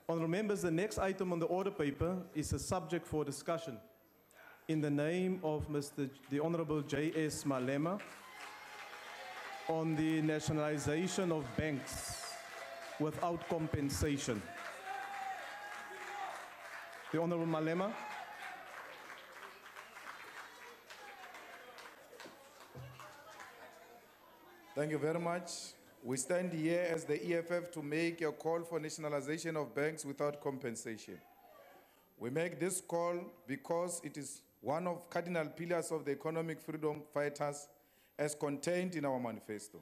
Honourable members, the next item on the order paper is a subject for discussion. In the name of the Honourable J.S. Malema on the nationalisation of banks without compensation. The Honourable Malema. Thank you very much. We stand here as the EFF to make a call for nationalization of banks without compensation. We make this call because it is one of cardinal pillars of the economic freedom fighters as contained in our manifesto.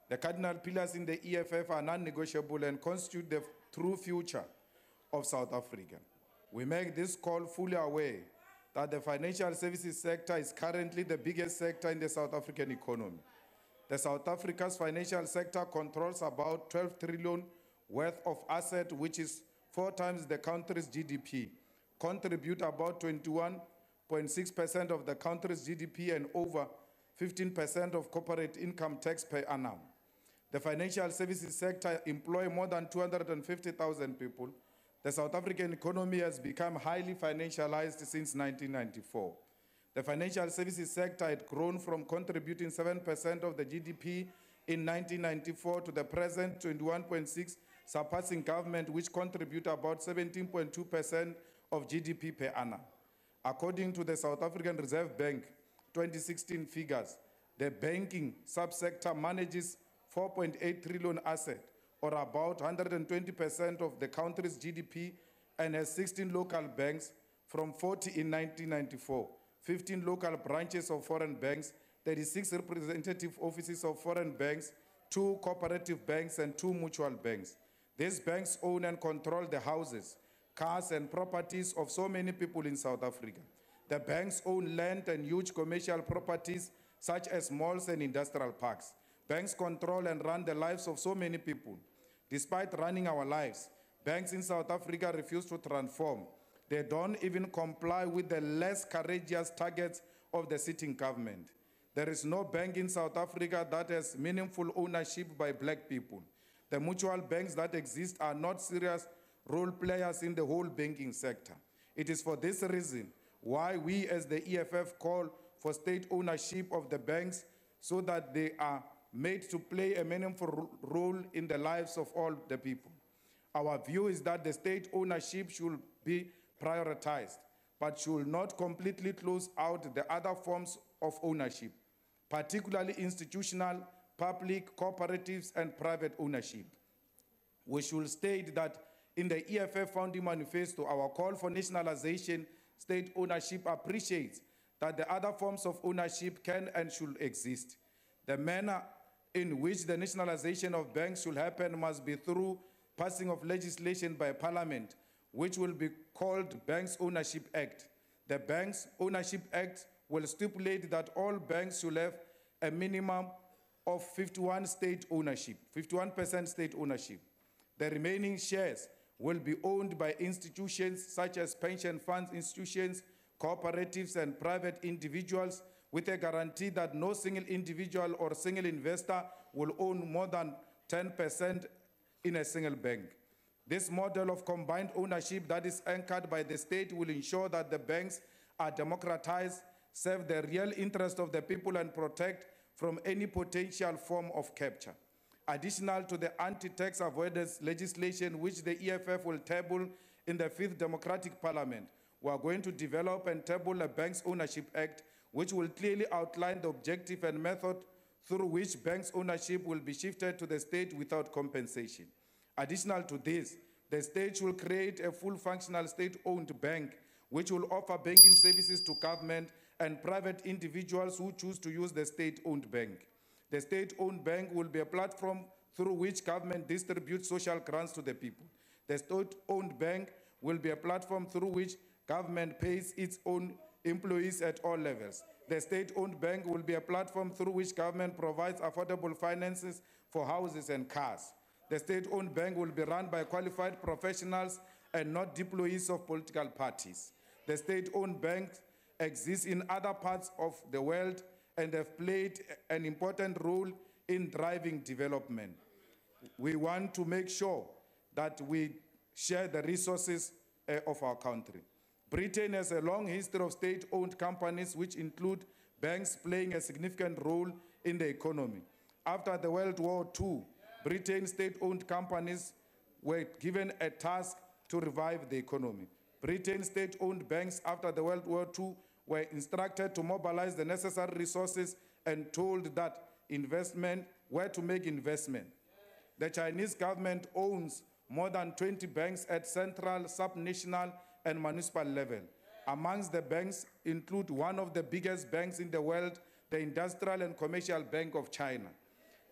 The cardinal pillars in the EFF are non-negotiable and constitute the true future of South Africa. We make this call fully aware that the financial services sector is currently the biggest sector in the South African economy. The South Africa's financial sector controls about 12 trillion worth of assets, which is 4 times the country's GDP, contribute about 21.6% of the country's GDP and over 15% of corporate income tax per annum. The financial services sector employs more than 250,000 people. The South African economy has become highly financialized since 1994. The financial services sector had grown from contributing 7% of the GDP in 1994 to the present 21.6%, surpassing government, which contribute about 17.2% of GDP per annum. According to the South African Reserve Bank 2016 figures, the banking subsector manages 4.8 trillion assets, or about 120% of the country's GDP, and has 16 local banks from 40 in 1994. 15 local branches of foreign banks, 36 representative offices of foreign banks, 2 cooperative banks, and 2 mutual banks. These banks own and control the houses, cars, and properties of so many people in South Africa. The banks own land and huge commercial properties such as malls and industrial parks. Banks control and run the lives of so many people. Despite running our lives, banks in South Africa refuse to transform. They don't even comply with the less courageous targets of the sitting government. There is no bank in South Africa that has meaningful ownership by black people. The mutual banks that exist are not serious role players in the whole banking sector. It is for this reason why we as the EFF call for state ownership of the banks so that they are made to play a meaningful role in the lives of all the people. Our view is that the state ownership should be prioritized, but should not completely close out the other forms of ownership, particularly institutional, public, cooperatives, and private ownership. We should state that in the EFF founding manifesto, our call for nationalization, state ownership appreciates that the other forms of ownership can and should exist. The manner in which the nationalization of banks should happen must be through passing of legislation by Parliament, which will be called Banks Ownership Act. The Banks Ownership Act will stipulate that all banks should have a minimum of 51% state ownership. The remaining shares will be owned by institutions such as pension funds institutions, cooperatives, and private individuals, with a guarantee that no single individual or single investor will own more than 10% in a single bank. This model of combined ownership that is anchored by the state will ensure that the banks are democratized, serve the real interest of the people, and protect from any potential form of capture. Additional to the anti-tax avoidance legislation which the EFF will table in the 5th Democratic Parliament, we are going to develop and table a Banks Ownership Act which will clearly outline the objective and method through which banks' ownership will be shifted to the state without compensation. Additional to this, the state will create a full functional state-owned bank which will offer banking services to government and private individuals who choose to use the state-owned bank. The state-owned bank will be a platform through which government distributes social grants to the people. The state-owned bank will be a platform through which government pays its own employees at all levels. The state-owned bank will be a platform through which government provides affordable finances for houses and cars. The state-owned bank will be run by qualified professionals and not employees of political parties. The state-owned banks exist in other parts of the world and have played an important role in driving development. We want to make sure that we share the resources of our country. Britain has a long history of state-owned companies, which include banks playing a significant role in the economy. After the World War II, Britain's state-owned companies were given a task to revive the economy. Britain's state-owned banks after the World War II were instructed to mobilize the necessary resources and told that where to make investment. The Chinese government owns more than 20 banks at central, subnational, and municipal level. Amongst the banks include one of the biggest banks in the world, the Industrial and Commercial Bank of China.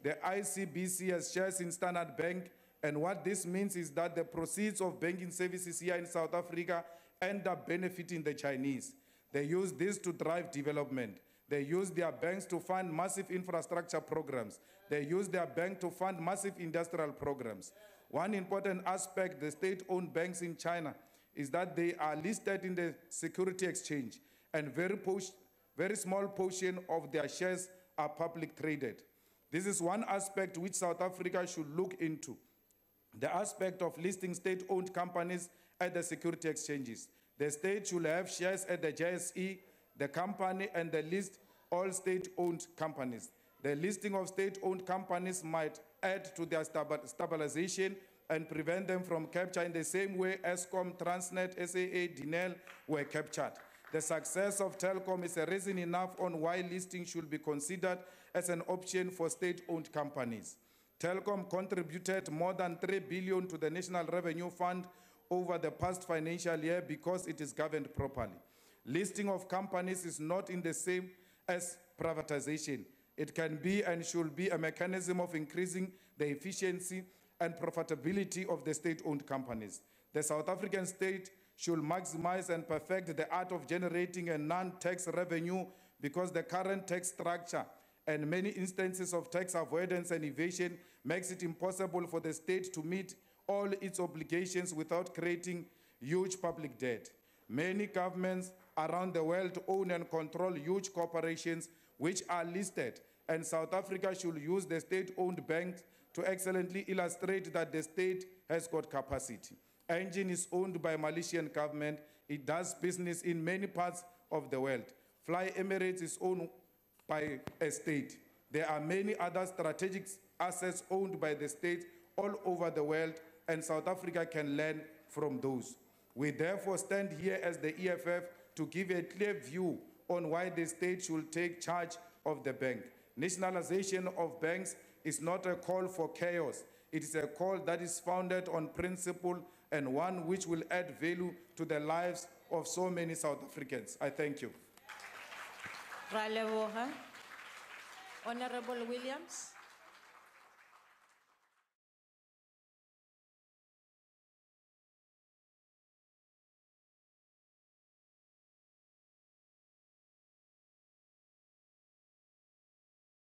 The ICBC has shares in Standard Bank, and what this means is that the proceeds of banking services here in South Africa end up benefiting the Chinese. They use this to drive development. They use their banks to fund massive infrastructure programs. They use their bank to fund massive industrial programs. One important aspect, the state-owned banks in China, is that they are listed in the security exchange, and very small portion of their shares are public traded. This is one aspect which South Africa should look into, the aspect of listing state-owned companies at the security exchanges. The state should have shares at the JSE, the company, and the list all state-owned companies. The listing of state-owned companies might add to their stabilization and prevent them from capture in the same way Eskom, Transnet, SAA, Dinel were captured. The success of Telkom is a reason enough on why listing should be considered as an option for state-owned companies. Telkom contributed more than 3 billion to the National Revenue Fund over the past financial year because it is governed properly. Listing of companies is not in the same as privatization. It can be and should be a mechanism of increasing the efficiency and profitability of the state-owned companies. The South African state should maximize and perfect the art of generating a non-tax revenue, because the current tax structure and many instances of tax avoidance and evasion makes it impossible for the state to meet all its obligations without creating huge public debt. Many governments around the world own and control huge corporations which are listed, and South Africa should use the state-owned banks to excellently illustrate that the state has got capacity. Engine is owned by Malaysian government. It does business in many parts of the world. Fly Emirates is owned by a state. There are many other strategic assets owned by the state all over the world, and South Africa can learn from those. We therefore stand here as the EFF to give a clear view on why the state should take charge of the bank. Nationalization of banks is not a call for chaos. It is a call that is founded on principle and one which will add value to the lives of so many South Africans. I thank you. Honorable Williams.